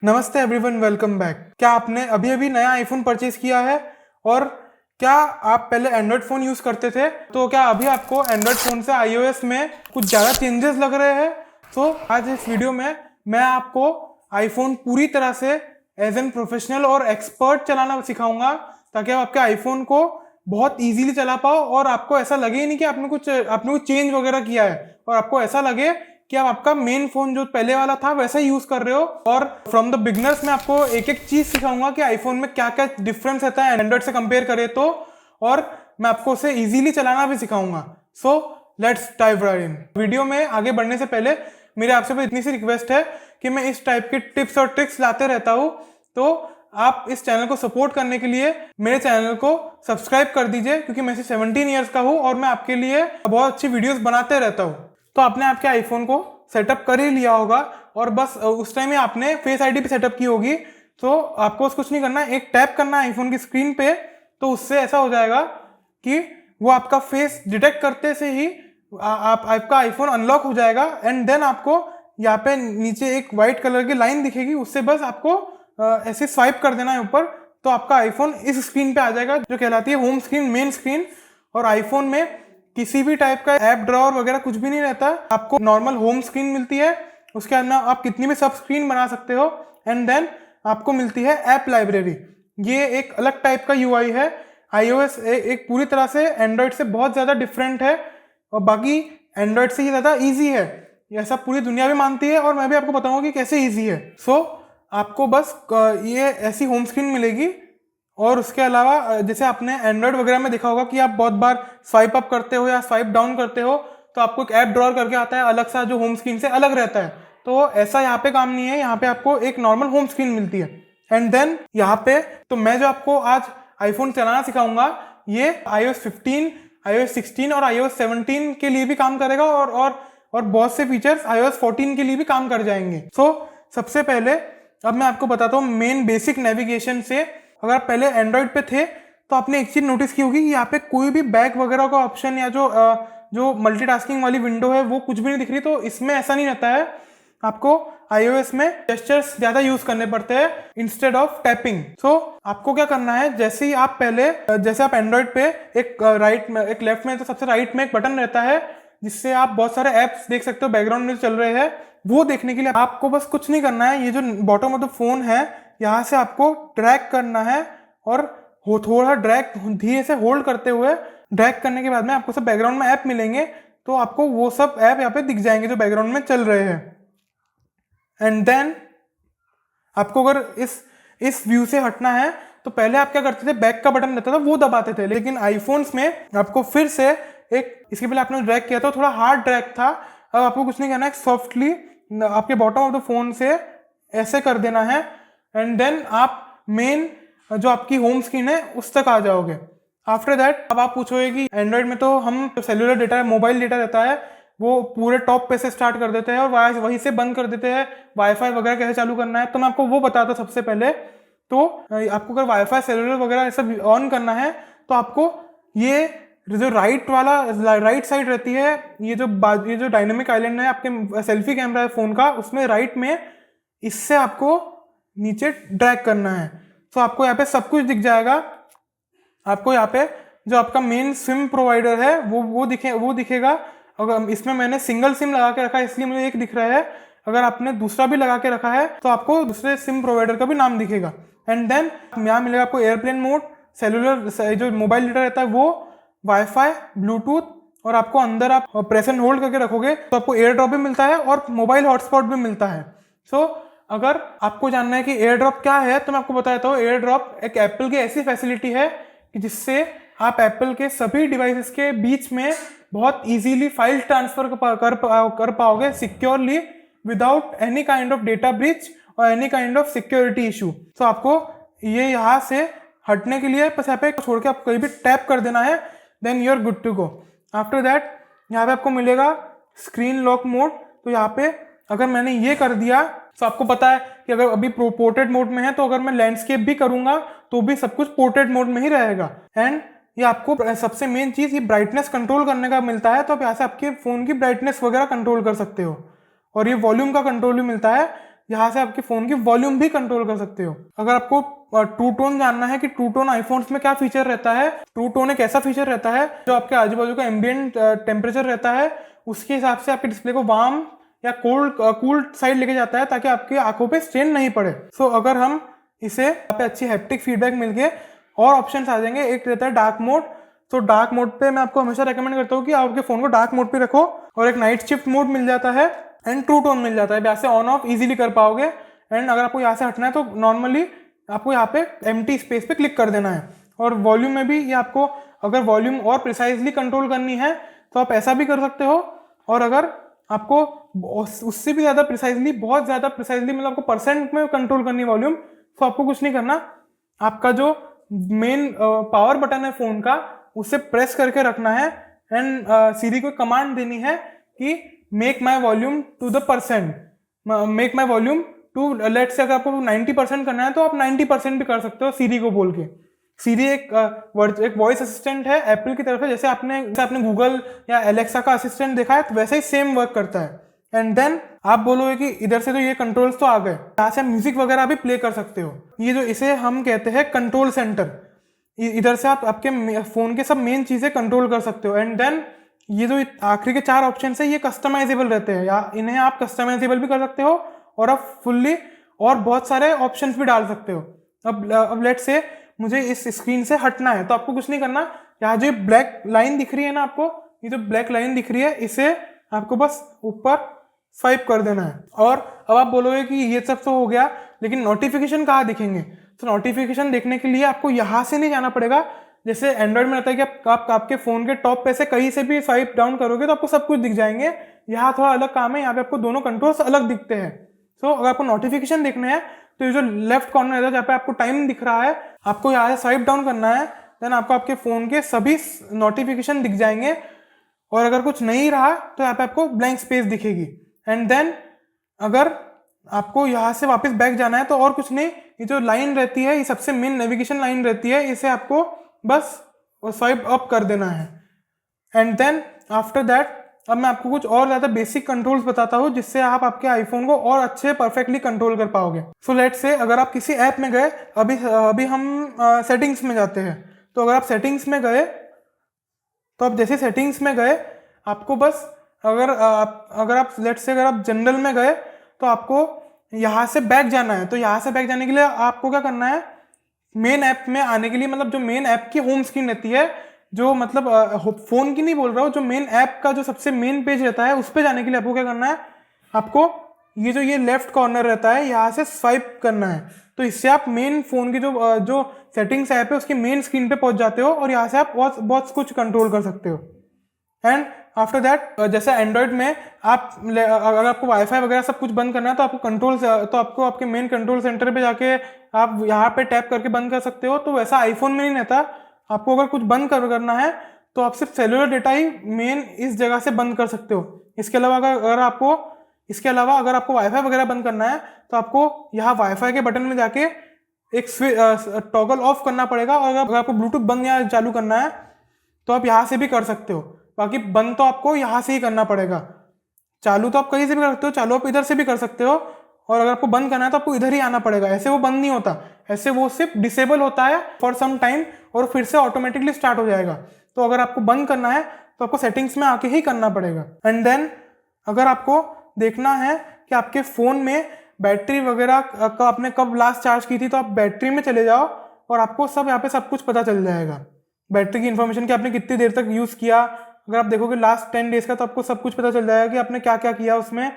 नमस्ते everyone, welcome back. क्या आपने अभी अभी नया आईफोन परचेज किया है और क्या आप पहले एंड्रॉयड फ़ोन यूज़ करते थे? तो क्या अभी आपको एंड्रॉयड फ़ोन से iOS में कुछ ज़्यादा चेंजेस लग रहे हैं? तो आज इस वीडियो में मैं आपको आईफोन पूरी तरह से एज एन प्रोफेशनल और एक्सपर्ट चलाना सिखाऊंगा, ताकि आप आपके आईफोन को बहुत इजीली चला पाओ और आपको ऐसा लगे ही नहीं कि आपने कुछ चेंज वगैरह किया है, और आपको ऐसा लगे कि आप आपका मेन फोन जो पहले वाला था वैसा ही यूज कर रहे हो। और फ्रॉम द बिगनर्स मैं आपको एक एक चीज सिखाऊंगा कि आईफोन में क्या क्या डिफरेंस रहता है एंड्रॉइड से कंपेयर करें तो, और मैं आपको उसे इजीली चलाना भी सिखाऊंगा। So let's dive right in. Video में आगे बढ़ने से पहले मेरी आपसे बस इतनी सी रिक्वेस्ट है कि मैं इस टाइप के टिप्स और ट्रिक्स लाते रहता हूँ, तो आप इस चैनल को सपोर्ट करने के लिए मेरे चैनल को सब्सक्राइब कर दीजिए, क्योंकि मैं 17 ईयर्स का हूँ और मैं आपके लिए बहुत अच्छी वीडियोस बनाते रहता हूँ। तो आपने आपके आईफोन को सेटअप कर ही लिया होगा और बस उस टाइम ही आपने फेस आईडी भी सेटअप की होगी, तो आपको बस कुछ नहीं करना है, एक टैप करना है आईफोन की स्क्रीन पे, तो उससे ऐसा हो जाएगा कि वो आपका फेस डिटेक्ट करते से ही आपका आईफोन अनलॉक हो जाएगा। एंड देन आपको यहाँ पे नीचे एक व्हाइट कलर की लाइन दिखेगी, उससे बस आपको ऐसे स्वाइप कर देना है ऊपर, तो आपका आईफोन इस स्क्रीन पे आ जाएगा जो कहलाती है होम स्क्रीन, मेन स्क्रीन। और आईफोन में किसी भी टाइप का ऐप ड्रॉअर वगैरह कुछ भी नहीं रहता, आपको नॉर्मल होम स्क्रीन मिलती है, उसके अंदर आप कितनी भी सब स्क्रीन बना सकते हो। एंड देन आपको मिलती है ऐप लाइब्रेरी, ये एक अलग टाइप का यूआई है। iOS एक पूरी तरह से एंड्रॉयड से बहुत ज़्यादा डिफरेंट है और बाकी एंड्रॉयड से ही ज़्यादा ईजी है, ऐसा पूरी दुनिया भी मानती है, और मैं भी आपको बताऊंगा कि कैसे ईजी है। सो आपको बस ये ऐसी होम स्क्रीन मिलेगी, और उसके अलावा जैसे आपने एंड्रॉयड वगैरह में देखा होगा कि आप बहुत बार स्वाइप अप करते हो या स्वाइप डाउन करते हो तो आपको एक ऐप ड्रॉअर करके आता है अलग सा, जो होम स्क्रीन से अलग रहता है। तो ऐसा यहाँ पे काम नहीं है, यहाँ पे आपको एक नॉर्मल होम स्क्रीन मिलती है। एंड देन यहाँ पे तो मैं जो आपको आज आईफोन चलाना सिखाऊंगा, ये iOS 15, iOS 16 और iOS 17 के लिए भी काम करेगा, और बहुत से फीचर्स iOS 14 के लिए भी काम कर जाएंगे। सो सबसे पहले अब मैं आपको बताता हूँ मेन बेसिक नेविगेशन से। अगर आप पहले एंड्रॉयड पे थे तो आपने एक चीज नोटिस की होगी कि यहाँ पे कोई भी बैक वगैरह का ऑप्शन या जो मल्टीटास्किंग वाली विंडो है वो कुछ भी नहीं दिख रही। तो इसमें ऐसा नहीं रहता है, आपको iOS में जेस्चर्स ज्यादा यूज करने पड़ते हैं इंस्टेड ऑफ टैपिंग। सो आपको क्या करना है, जैसे ही आप पहले जैसे आप एंड्रॉयड पे एक राइट में एक लेफ्ट में तो सबसे राइट में एक बटन रहता है जिससे आप बहुत सारे एप्स देख सकते हो बैकग्राउंड में चल रहे हैं। वो देखने के लिए आपको बस कुछ नहीं करना है, ये जो बॉटम ऑफ द फोन है यहाँ से आपको ड्रैग करना है, और थोड़ा ड्रैग धीरे से होल्ड करते हुए ड्रैग करने के बाद में आपको सब बैकग्राउंड में ऐप मिलेंगे, तो आपको वो सब ऐप यहाँ पे दिख जाएंगे जो बैकग्राउंड में चल रहे हैं। एंड देन आपको अगर इस व्यू से हटना है तो पहले आप क्या करते थे, बैक का बटन रहता था वो दबाते थे, लेकिन आईफोन्स में आपको फिर से इसके पहले आपने ड्रैग किया था, थोड़ा हार्ड ड्रैग था, अब आपको कुछ नहीं करना है, सॉफ्टली आपके बॉटम ऑफ द फोन से ऐसे कर देना है। एंड देन आप मेन जो आपकी होम स्क्रीन है उस तक आ जाओगे। आफ्टर दैट अब आप पूछोगे कि एंड्रॉयड में तो हम जो सेल्यूलर डेटा मोबाइल डेटा रहता है वो पूरे टॉप पे से स्टार्ट कर देते हैं और वहीं से बंद कर देते हैं, वाईफाई वगैरह कैसे चालू करना है, तो मैं आपको वो बताता हूँ सबसे पहले। तो आपको अगर वाईफाई सेल्यूलर वगैरह सब ऑन करना है तो आपको ये जो राइट साइड रहती है, ये जो डायनेमिक आइलैंड है आपके सेल्फी कैमरा है फोन का, उसमें राइट में इससे आपको नीचे ड्रैग करना है। तो आपको यहाँ पे सब कुछ दिख जाएगा। आपको यहाँ पे जो आपका मेन सिम प्रोवाइडर है वो दिखेगा। अगर इसमें मैंने सिंगल सिम लगा के रखा है इसलिए मुझे एक दिख रहा है, अगर आपने दूसरा भी लगा के रखा है तो आपको दूसरे सिम प्रोवाइडर का भी नाम दिखेगा। एंड देन यहाँ मिलेगा आपको एयरप्लेन मोड, सेलुलर जो मोबाइल डेटा रहता है वो, वाईफाई, ब्लूटूथ, और आपको अंदर आप प्रेस एंड होल्ड करके रखोगे तो आपको एयर ड्रॉप भी मिलता है और मोबाइल हॉटस्पॉट भी मिलता है। सो अगर आपको जानना है कि एयर ड्रॉप क्या है तो मैं आपको बता देता हूँ। एयर ड्रॉप एक एप्पल की ऐसी फैसिलिटी है कि जिससे आप एप्पल के सभी डिवाइसेस के बीच में बहुत इजीली फाइल ट्रांसफर कर पाओगे securely, without any kind of data breach और any kind of security issue. तो आपको ये यहाँ से हटने के लिए बस यहाँ पे छोड़ के आप कहीं भी टैप कर देना है, then you are good to go. After that यहाँ पे आपको मिलेगा स्क्रीन लॉक मोड। तो यहाँ पे अगर मैंने ये कर दिया तो आपको पता है कि अगर अभी पोर्ट्रेट मोड में है तो अगर मैं लैंडस्केप भी करूंगा तो भी सब कुछ पोर्ट्रेट मोड में ही रहेगा। एंड ये आपको सबसे मेन चीज ये ब्राइटनेस कंट्रोल करने का मिलता है, तो आप यहाँ से आपके फोन की ब्राइटनेस वगैरह कंट्रोल कर सकते हो, और ये वॉल्यूम का कंट्रोल भी मिलता है। यहाँ से आपके फ़ोन की वॉल्यूम भी कंट्रोल कर सकते हो। अगर आपको ट्रू टोन जानना है कि ट्रू टोन आईफोन्स में क्या फीचर रहता है, ट्रू टोन एक ऐसा फीचर रहता है जो आपके आजू बाजू का एम्बियंट टेम्परेचर रहता है उसके हिसाब से आपके डिस्प्ले को वार्म या कूल साइड लेके जाता है ताकि आपकी आंखों पे स्ट्रेन नहीं पड़े। सो अगर हम इसे यहाँ पे अच्छी हैप्टिक फीडबैक मिल के और ऑप्शंस आ जाएंगे। एक रहता है डार्क मोड। तो डार्क मोड पे मैं आपको हमेशा रेकमेंड करता हूँ कि आप आपके फोन को डार्क मोड पे रखो, और एक नाइट शिफ्ट मोड मिल जाता है एंड ट्रू टोन मिल जाता है। यहाँ से ऑन ऑफ इजीली कर पाओगे। एंड अगर आपको यहाँ से हटना है तो नॉर्मली आपको यहाँ पे एम्प्टी स्पेस पे क्लिक कर देना है। और वॉल्यूम में भी ये आपको अगर वॉल्यूम और प्रिसाइजली कंट्रोल करनी है तो आप ऐसा भी कर सकते हो, और अगर आपको उससे भी ज़्यादा प्रिसाइजली, बहुत ज़्यादा प्रिसाइजली मतलब आपको परसेंट में कंट्रोल करनी है वॉल्यूम, तो आपको कुछ नहीं करना, आपका जो मेन पावर बटन है फ़ोन का उसे प्रेस करके रखना है एंड सीरी को कमांड देनी है कि make my volume to the percent, make my volume to, let's say अगर आपको 90% करना है तो आप 90% भी कर सकते हो सीरी को बोल के। सीरी एक वॉइस असिस्टेंट है एप्पल की तरफ है, जैसे आपने गूगल या एलेक्सा का असिस्टेंट देखा है तो वैसे ही सेम वर्क करता है। एंड देन आप बोलोगे कि इधर से तो ये कंट्रोल्स तो आ गए, यहाँ से म्यूजिक वगैरह भी प्ले कर सकते हो। ये जो इसे हम कहते हैं कंट्रोल सेंटर, इधर से आप आपके फोन के सब मेन चीजें कंट्रोल कर सकते हो। एंड देन ये जो आखिरी के 4 ऑप्शन है ये कस्टमाइजेबल रहते हैं, या इन्हें आप कस्टमाइजेबल भी कर सकते हो और आप फुल्ली और बहुत सारे ऑप्शंस भी डाल सकते हो। अब लेट्स से मुझे इस स्क्रीन से हटना है तो आपको कुछ नहीं करना, यहाँ जो ब्लैक लाइन दिख रही है ना आपको, ये जो ब्लैक लाइन दिख रही है इसे आपको बस ऊपर स्वाइप कर देना है। और अब आप बोलोगे कि ये सब तो हो गया, लेकिन नोटिफिकेशन कहाँ दिखेंगे? तो नोटिफिकेशन देखने के लिए आपको यहाँ से नहीं जाना पड़ेगा। जैसे एंड्रॉइड में रहता है कि आप आपके फोन के टॉप पे से कहीं से भी स्वाइप डाउन करोगे तो आपको सब कुछ दिख जाएंगे। यहाँ थोड़ा अलग काम है, यहाँ पे आपको दोनों कंट्रोल्स अलग दिखते हैं। सो अगर आपको नोटिफिकेशन देखने हैं तो ये जो लेफ्ट कॉर्नर है जहाँ पे आपको टाइम दिख रहा है, आपको यहाँ से स्वाइप डाउन करना है, देन आपको आपके फोन के सभी नोटिफिकेशन दिख जाएंगे। और अगर कुछ नहीं रहा तो यहाँ पे आपको ब्लैंक स्पेस दिखेगी। एंड देन अगर आपको यहाँ से वापस बैक जाना है तो और कुछ नहीं, ये जो लाइन रहती है ये सबसे मेन नेविगेशन लाइन रहती है, इसे आपको बस स्वाइप अप कर देना है। एंड देन आफ्टर दैट अब मैं आपको कुछ और ज़्यादा बेसिक कंट्रोल्स बताता हूँ जिससे आप आपके आईफोन को और अच्छे परफेक्टली कंट्रोल कर पाओगे। सो लेट्स से अगर आप किसी ऐप में गए, अभी हम सेटिंग्स में जाते हैं, तो अगर आप सेटिंग्स में गए तो आप जैसे सेटिंग्स में गए आपको बस अगर आप लेट्स से अगर आप जनरल में गए तो आपको यहाँ से बैक जाना है। तो यहाँ से बैक जाने के लिए आपको क्या करना है, मेन ऐप में आने के लिए, मतलब जो मेन ऐप की होम स्क्रीन रहती है, जो मतलब फोन की नहीं बोल रहा हूँ, जो मेन ऐप का जो सबसे मेन पेज रहता है उस पर जाने के लिए आपको क्या करना है, आपको ये लेफ्ट कॉर्नर रहता है यहाँ से स्वाइप करना है। तो इससे आप मेन फोन की जो सेटिंग्स ऐप है उसकी मेन स्क्रीन पे पहुंच जाते हो और यहाँ से आप बहुत कुछ कंट्रोल कर सकते हो। एंड आफ्टर दैट जैसे एंड्रॉइड में अगर आपको वाईफाई वगैरह सब कुछ बंद करना है तो आपको आपके मेन कंट्रोल सेंटर पे जाके आप यहाँ पे टैप करके बंद कर सकते हो। तो वैसा आईफोन में नहीं रहता, आपको अगर कुछ बंद करना है तो आप सिर्फ सेलुलर डेटा ही मेन इस जगह से बंद कर सकते हो। इसके अलावा अगर आपको वाईफाई वगैरह बंद करना है तो आपको यहाँ वाईफाई के बटन में जाके एक टॉगल ऑफ करना पड़ेगा, और अगर आपको ब्लूटूथ बंद या चालू करना है तो आप यहाँ से भी कर सकते हो। बाकी बंद तो आपको यहाँ से ही करना पड़ेगा, चालू तो आप कहीं से भी कर सकते हो, चालू आप इधर से भी कर सकते हो, और अगर आपको बंद करना है तो आपको इधर ही आना पड़ेगा। ऐसे वो बंद नहीं होता, ऐसे वो सिर्फ डिसेबल होता है फॉर सम टाइम और फिर से ऑटोमेटिकली स्टार्ट हो जाएगा। तो अगर आपको बंद करना है तो आपको सेटिंग्स में आके ही करना पड़ेगा। एंड देन अगर आपको देखना है कि आपके फ़ोन में बैटरी वगैरह का आपने कब लास्ट चार्ज की थी, तो आप बैटरी में चले जाओ और आपको यहाँ पे सब कुछ पता चल जाएगा, बैटरी की इन्फॉर्मेशन कि आपने कितनी देर तक यूज़ किया। अगर आप देखोगे लास्ट 10 डेज का तो आपको सब कुछ पता चल जाएगा कि आपने क्या क्या किया उसमें,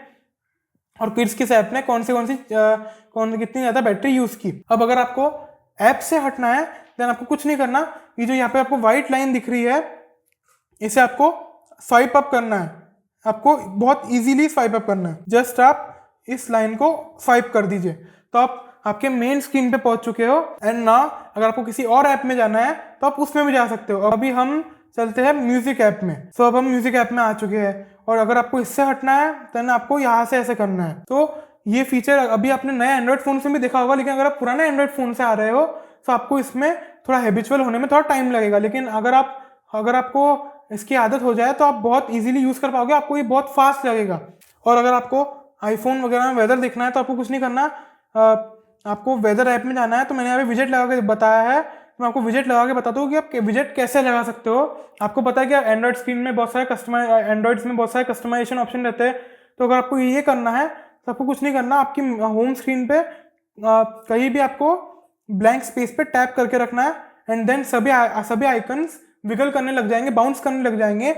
और किस ऐप ने कितनी ज़्यादा बैटरी यूज़ की। अब अगर आपको ऐप से हटना है देन आपको कुछ नहीं करना, ये जो यहाँ पे आपको व्हाइट लाइन दिख रही है इसे आपको स्वाइप अप करना है, आपको बहुत इजीली स्वाइप अप करना है। जस्ट आप इस लाइन को स्वाइप कर दीजिए तो आप आपके मेन स्क्रीन पे पहुंच चुके हो। एंड ना अगर आपको किसी और ऐप में जाना है तो आप उसमें भी जा सकते हो। अभी हम चलते हैं म्यूजिक ऐप में। सो अब हम म्यूजिक ऐप में आ चुके हैं, और अगर आपको इससे हटना है तो आपको यहाँ से ऐसे करना है। तो ये फीचर अभी आपने नए एंड्रॉइड फोन से भी देखा होगा, लेकिन अगर आप पुराने एंड्रॉइड फोन से आ रहे हो तो आपको इसमें थोड़ा हैबिचुअल होने में थोड़ा टाइम लगेगा। लेकिन अगर आपको इसकी आदत हो जाए तो आप बहुत इजीली यूज़ कर पाओगे, आपको ये बहुत फास्ट लगेगा। और अगर आपको आईफोन वगैरह में वेदर देखना है तो आपको कुछ नहीं करना, आपको वेदर ऐप में जाना है। तो मैंने यहाँ पे विजेट लगा के बताया है, मैं आपको विजेट लगा के बताता हूँ कि आप विजेट कैसे लगा सकते हो। आपको पता है कि एंड्रॉइड स्क्रीन में बहुत सारे एंड्रॉइड्स में बहुत सारे कस्टमाइजेशन ऑप्शन रहते हैं। तो अगर आपको ये करना है तो आपको कुछ नहीं करना, आपकी होम स्क्रीन पे कहीं भी आपको ब्लैंक स्पेस पे टैप करके रखना है एंड देन सभी आइकन्स विगल करने लग जाएंगे, बाउंस करने लग जाएंगे।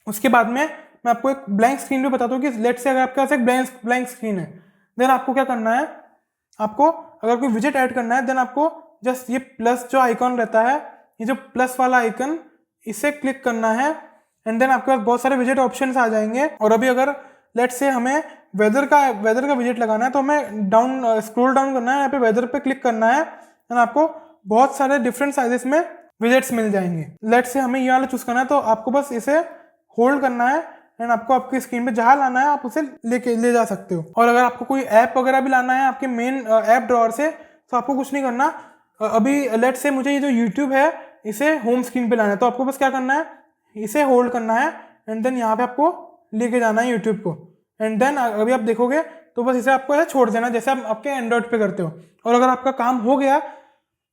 उसके बाद में मैं आपको एक ब्लैंक स्क्रीन पे बताता हूँ कि लेट से अगर आपके पास एक ब्लैंक स्क्रीन है, देन आपको क्या करना है, आपको अगर कोई विजेट ऐड करना है देन आपको जस्ट ये प्लस जो आइकॉन रहता है, ये जो प्लस वाला आइकन, इसे क्लिक करना है एंड देन आपके पास बहुत सारे विजेट ऑप्शंस आ जाएंगे। और अभी अगर लेट से हमें वेदर का विजेट लगाना है तो हमें स्क्रॉल डाउन करना है, यहाँ पे वेदर पे क्लिक करना है एंड आपको बहुत सारे डिफरेंट साइजेस में विजेट्स मिल जाएंगे। लेट से हमें ये वाला चूज करना है तो आपको बस इसे होल्ड करना है एंड आपको आपकी स्क्रीन पे जहां लाना है आप उसे ले जा सकते हो। और अगर आपको कोई ऐप वगैरह भी लाना है आपके मेन ऐप ड्रॉअर से तो आपको कुछ नहीं करना, अभी लेट से मुझे ये जो यूट्यूब है इसे होम स्क्रीन पे लाना है तो आपको बस क्या करना है, इसे होल्ड करना है एंड देन यहाँ पे आपको लेके जाना है यूट्यूब को एंड देन अभी आप देखोगे तो बस इसे आपको ऐसे छोड़ देना जैसे आप आपके एंड्रॉइड पे करते हो। और अगर आपका काम हो गया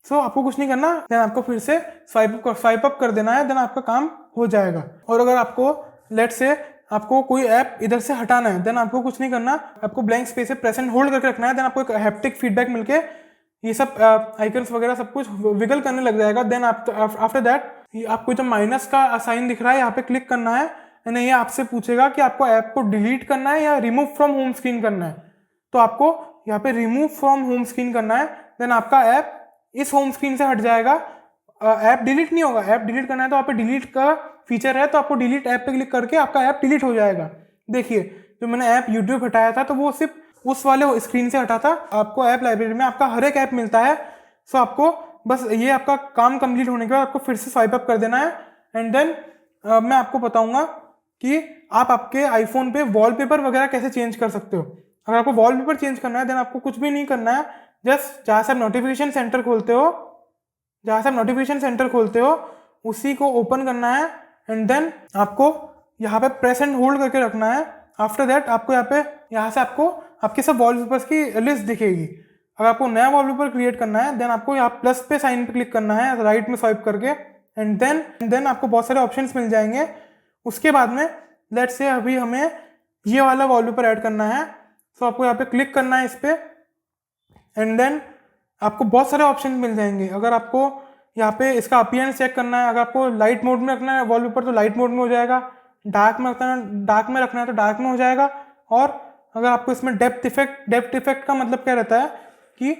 तो आपको कुछ नहीं करना, देन आपको फिर से स्वाइप अप कर देना है, देन आपका काम हो जाएगा। और अगर आपको लेट से आपको कोई ऐप इधर से हटाना है देन आपको कुछ नहीं करना, आपको ब्लैंक स्पेस पे प्रेस एंड होल्ड करके रखना है, देन आपको एक हैप्टिक फीडबैक मिलके ये सब आइकन्स वगैरह सब कुछ विगल करने लग जाएगा। देन आफ्टर दैट आपको जो माइनस का साइन दिख रहा है यहाँ पे क्लिक करना है एंड ये आपसे पूछेगा कि आपको ऐप को डिलीट करना है या रिमूव फ्रॉम होम स्क्रीन करना है। तो आपको यहाँ पे रिमूव फ्रॉम होम स्क्रीन करना है, देन आपका ऐप इस होम स्क्रीन से हट जाएगा, ऐप डिलीट नहीं होगा। ऐप डिलीट करना है तो आप पे डिलीट का फीचर है तो आपको डिलीट ऐप पे क्लिक करके आपका ऐप डिलीट हो जाएगा। देखिए जो मैंने ऐप यूट्यूब हटाया था तो वो सिर्फ उस वाले स्क्रीन से हटा था, आपको ऐप लाइब्रेरी में आपका हर एक ऐप मिलता है। सो आपको बस ये आपका काम कंप्लीट होने के बाद आपको फिर से स्वाइप अप कर देना है एंड देन मैं आपको बताऊंगा कि आप आपके आईफोन पे वॉलपेपर वगैरह कैसे चेंज कर सकते हो। अगर आपको वॉलपेपर चेंज करना है देन आपको कुछ भी नहीं करना है, जस्ट जहाँ से आप नोटिफिकेशन सेंटर खोलते हो उसी को ओपन करना है एंड देन आपको यहाँ पे प्रेस एंड होल्ड करके रखना है। आफ्टर दैट आपको यहाँ से आपको आपके सब वॉलपेपर्स की लिस्ट दिखेगी। अगर आपको नया वॉलपेपर क्रिएट करना है देन आपको यहाँ प्लस पे साइन पे क्लिक करना है राइट में स्वाइप करके एंड देन आपको बहुत सारे ऑप्शंस मिल जाएंगे। उसके बाद में लेट्स से अभी हमें ये वाला वॉलपेपर ऐड करना है तो आपको यहाँ पे क्लिक करना है इस पे एंड देन आपको बहुत सारे ऑप्शन मिल जाएंगे। अगर आपको यहाँ पे इसका अपीयरेंस चेक करना है, अगर आपको लाइट मोड में रखना है वॉलपेपर तो लाइट मोड में हो जाएगा, डार्क में रखना है तो डार्क में हो जाएगा। और अगर आपको इसमें डेप्थ इफेक्ट का मतलब क्या रहता है कि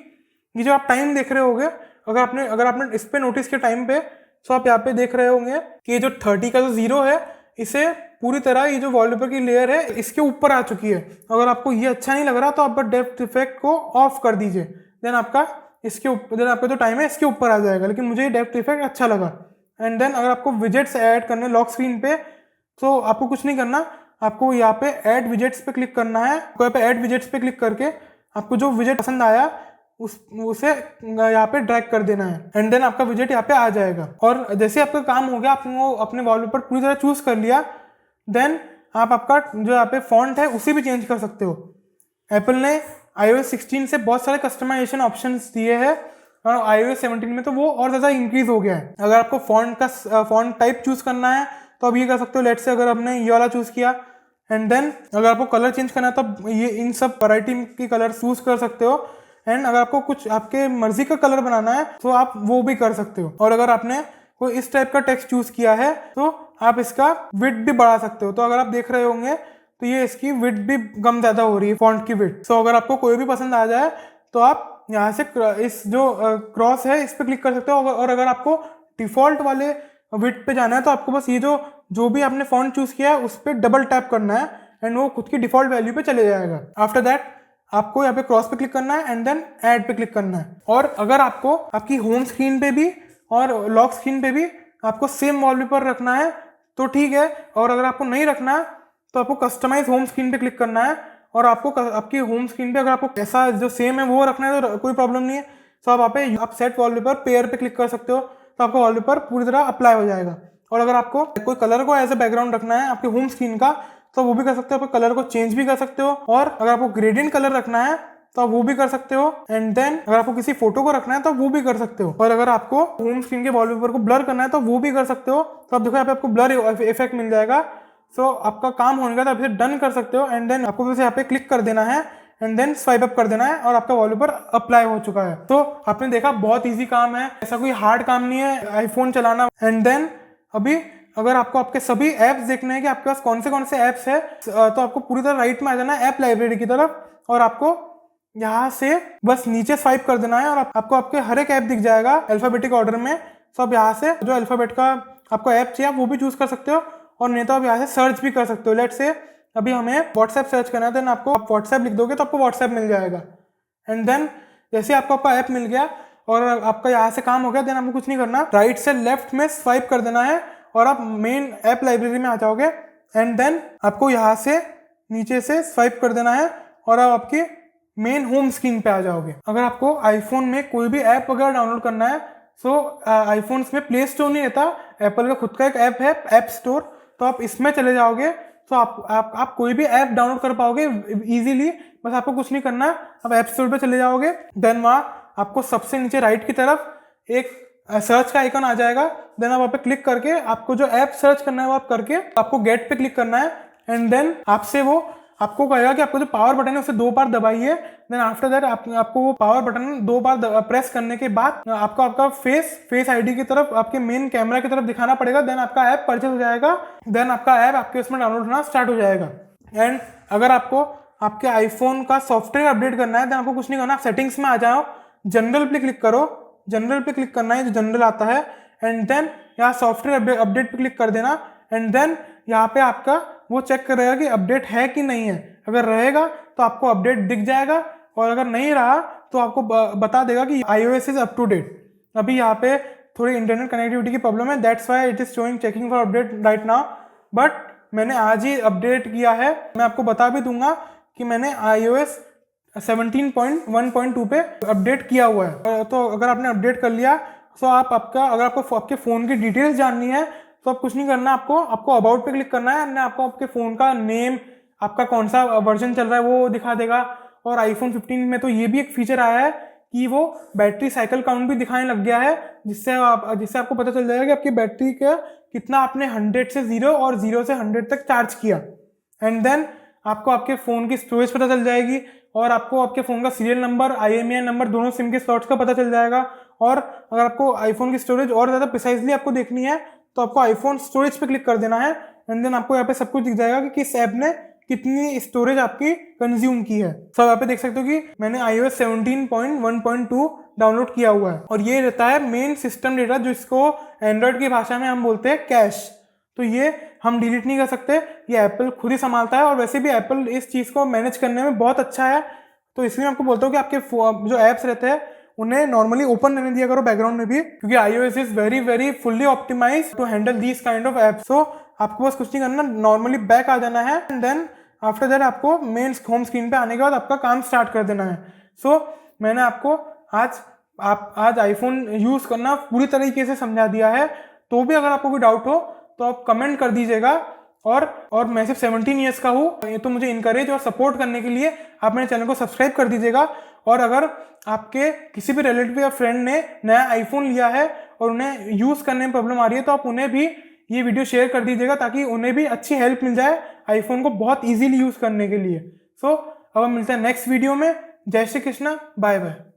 ये जो आप टाइम देख रहे होगे, अगर आपने इस पे नोटिस के टाइम पे तो आप यहाँ पे देख रहे होंगे कि ये जो 30 का जो 0 है इसे पूरी तरह ये जो वॉलपेपर की लेयर है इसके ऊपर आ चुकी है। अगर आपको ये अच्छा नहीं लग रहा तो आप डेप्थ इफेक्ट को ऑफ कर दीजिए, देन आपका जो टाइम है इसके ऊपर आ जाएगा। लेकिन मुझे डेप्थ इफेक्ट अच्छा लगा। एंड देन अगर आपको विजेट्स ऐड करने लॉक स्क्रीन पे तो आपको कुछ नहीं करना, आपको यहाँ पे ऐड विजेट्स पे क्लिक करना है। आपको यहाँ पे ऐड विजेट्स पे क्लिक करके आपको जो विजेट पसंद आया उसे यहाँ पे ड्रैग कर देना है एंड देन आपका विजेट यहाँ पे आ जाएगा। और जैसे आपका काम हो गया, आपने अपने वॉलपेपर पूरी तरह चूज कर लिया, देन आप आपका जो यहाँ पे फॉन्ट है उसे भी चेंज कर सकते हो। एप्पल ने iOS 16 से बहुत सारे कस्टमाइजेशन ऑप्शंस दिए हैं और iOS 17 में तो वो और ज़्यादा इंक्रीज हो गया है। अगर आपको फॉन्ट टाइप चूज करना है तो आप ये कर सकते हो। लेट से अगर आपने ये वाला चूज किया एंड देन अगर आपको कलर चेंज करना है तो ये इन सब वैरायटी के कलर चूज कर सकते हो। एंड अगर आपको कुछ आपके मर्जी का कलर बनाना है तो आप वो भी कर सकते हो। और अगर आपने कोई इस टाइप का टेक्स्ट चूज किया है तो आप इसका विड्थ भी बढ़ा सकते हो। तो अगर आप देख रहे होंगे तो ये इसकी विड्थ भी कम ज़्यादा हो रही है, फॉन्ट की विड्थ। सो अगर आपको कोई भी पसंद आ जाए तो आप यहाँ से इस जो क्रॉस है इस पर क्लिक कर सकते हो। और अगर आपको डिफॉल्ट वाले विड्थ पे जाना है तो आपको बस ये जो भी आपने फॉन्ट चूज किया है उस पर डबल टैप करना है एंड वो खुद की डिफॉल्ट वैल्यू पे चले जाएगा। आफ्टर दैट आपको यहाँ पे क्रॉस पे क्लिक करना है एंड देन ऐड पे क्लिक करना है। और अगर आपको आपकी होम स्क्रीन पे भी और लॉक स्क्रीन पे भी आपको सेम वॉलपेपर रखना है तो ठीक है, और अगर आपको नहीं रखना है तो आपको कस्टमाइज होम स्क्रीन पे क्लिक करना है और आपको आपकी होम स्क्रीन पे अगर आपको ऐसा जो सेम है वो रखना है तो कोई प्रॉब्लम नहीं है। तो आप सेट वॉलपेपर पेयर पे क्लिक कर सकते हो तो आपका वॉलपेपर पूरी तरह अप्लाई हो जाएगा। और अगर आपको कोई कलर को एज ए बैकग्राउंड रखना है आपके होम स्क्रीन का तो वो भी कर सकते हो, आप कलर को चेंज भी कर सकते हो, और अगर आपको ग्रेडियंट कलर रखना है तो आप वो भी कर सकते हो। एंड देन अगर आपको किसी फोटो को रखना है तो वो भी कर सकते हो, और अगर आपको होम स्क्रीन के वॉलपेपर को ब्लर करना है तो वो भी कर सकते हो। तो आप देखो यहाँ पे आपको ब्लर इफेक्ट मिल जाएगा। सो आपका काम होने का तो आप इसे डन कर सकते हो। एंड देन आपको बस यहाँ पे क्लिक कर देना है एंड देन स्वाइप अप कर देना है और आपका वॉलपेपर अप्लाई हो चुका है। तो आपने देखा बहुत इजी काम है, ऐसा कोई हार्ड काम नहीं है आईफोन चलाना। एंड देन अभी अगर आपको आपके सभी ऐप्स देखने हैं कि आपके पास कौन से ऐप्स है, तो आपको पूरी तरह राइट में आ जाना है ऐप लाइब्रेरी की तरफ, और आपको यहाँ से बस नीचे स्वाइप कर देना है और आपको आपके हर एक ऐप दिख जाएगा अल्फाबेटिक ऑर्डर में। तो आप यहाँ से जो अल्फाबेट का आपको ऐप चाहिए आप वो भी चूज कर सकते हो, और नहीं तो आप यहाँ से सर्च भी कर सकते हो। लेट्स से अभी हमें व्हाट्सएप सर्च करना है, देन आपको आप व्हाट्सएप लिख दोगे तो आपको व्हाट्सएप मिल जाएगा। एंड देन जैसे आपको आपका ऐप मिल गया और आपका यहाँ से काम हो गया, देन आपको कुछ नहीं करना, राइट से लेफ्ट में स्वाइप कर देना है और आप मेन ऐप लाइब्रेरी में आ जाओगे। एंड देन आपको यहाँ से नीचे से स्वाइप कर देना है और आप आपकी मेन होम स्क्रीन पे आ जाओगे। अगर आपको आईफोन में कोई भी ऐप वगैरह डाउनलोड करना है, सो आईफोन्स में प्ले स्टोर नहीं रहता, एप्पल का खुद का एक ऐप है ऐप स्टोर, तो आप इसमें चले जाओगे तो आप कोई भी ऐप डाउनलोड कर पाओगे इजीली। बस आपको कुछ नहीं करना, आप ऐप स्टोर पे चले जाओगे, देन वहाँ आपको सबसे नीचे राइट की तरफ एक सर्च का आइकन आ जाएगा, देन आप वहाँ पे क्लिक करके आपको जो ऐप सर्च करना है वो आप करके आपको गेट पे क्लिक करना है। एंड देन आपसे वो आपको कहेगा कि आपको जो पावर बटन है उसे 2 बार दबाइए। देन आफ्टर दैट आपको वो पावर बटन 2 बार प्रेस करने के बाद आपको आपका फेस आईडी की तरफ आपके मेन कैमरा की तरफ दिखाना पड़ेगा, देन आपका ऐप परचेज हो जाएगा, देन आपका ऐप आपके उसमें डाउनलोड होना स्टार्ट हो जाएगा। एंड अगर आपको आपके आईफोन का सॉफ्टवेयर अपडेट करना है, देन आपको कुछ नहीं करना, सेटिंग्स में आ जाओ, जनरल पे क्लिक करो, जनरल पे क्लिक करना है जो जनरल आता है, एंड देन यहाँ सॉफ्टवेयर अपडेट पे क्लिक कर देना। एंड देन यहाँ पे आपका वो चेक करेगा कि अपडेट है कि नहीं है, अगर रहेगा तो आपको अपडेट दिख जाएगा, और अगर नहीं रहा तो आपको बता देगा कि iOS is up to date. अभी यहाँ पे थोड़ी इंटरनेट कनेक्टिविटी की प्रॉब्लम है, that's why it is showing checking for update right now, but मैंने आज ही अपडेट किया है। मैं आपको बता भी दूंगा कि मैंने iOS 17.1.2 पे अपडेट किया हुआ है। तो अगर आपने अपडेट कर लिया तो अगर आपको आपके फ़ोन की डिटेल्स जाननी है तो आप कुछ नहीं करना, आपको अबाउट पे क्लिक करना है, आपको आपके फ़ोन का नेम, आपका कौन सा वर्जन चल रहा है वो दिखा देगा। और आईफोन 15 में तो ये भी एक फीचर आया है कि वो बैटरी साइकिल काउंट भी दिखाने लग गया है, जिससे आपको पता चल जाएगा कि आपकी बैटरी का कितना आपने 100 से 0 और 0 से 100 तक चार्ज किया। एंड देन आपको आपके फ़ोन की स्टोरेज पता चल जाएगी, और आपको आपके फ़ोन का सीरियल नंबर, IMEI नंबर, दोनों सिम के स्लॉट्स का पता चल जाएगा। और अगर आपको आईफोन की स्टोरेज और ज़्यादा प्रिसाइजली आपको देखनी है तो आपको आईफोन स्टोरेज पे क्लिक कर देना है, एंड देन आपको यहाँ पे सब कुछ दिख जाएगा कि किस ऐप ने कितनी स्टोरेज आपकी कंज्यूम की है। सब यहाँ पे देख सकते हो कि मैंने iOS 17.1.2 डाउनलोड किया हुआ है, और ये रहता है मेन सिस्टम डेटा, जो इसको एंड्रॉयड की भाषा में हम बोलते हैं कैश। तो ये हम डिलीट नहीं कर सकते, ये एप्पल खुद ही संभालता है, और वैसे भी एप्पल इस चीज़ को मैनेज करने में बहुत अच्छा है। तो इसलिए मैं आपको बोलता हूँ कि आपके जो ऐप्स रहते हैं उन्हें नॉर्मली ओपन रहने दिया करो बैकग्राउंड में भी, क्योंकि iOS is very fully optimised to handle these kind of apps. So आपको बस कुछ नहीं करना, नॉर्मली बैक आ जाना है, एंड देन आफ्टर दैट आपको मेन होम स्क्रीन पे आने के बाद आपका काम स्टार्ट कर देना है। सो मैंने आपको आज आईफोन यूज़ करना पूरी तरीके से समझा दिया है। तो भी अगर आपको कोई डाउट हो तो आप कमेंट कर दीजिएगा, और मैं सिर्फ 17 ईयर्स का हूँ, तो मुझे इनकरेज और सपोर्ट करने के लिए आप मेरे चैनल को सब्सक्राइब कर दीजिएगा। और अगर आपके किसी भी रिलेटिव या फ्रेंड ने नया आईफोन लिया है और उन्हें यूज़ करने में प्रॉब्लम आ रही है, तो आप उन्हें भी ये वीडियो शेयर कर दीजिएगा, ताकि उन्हें भी अच्छी हेल्प मिल जाए आईफोन को बहुत ईजीली यूज़ करने के लिए। सो अब हम मिलते हैं नेक्स्ट वीडियो में। जय श्री कृष्णा, बाय बाय।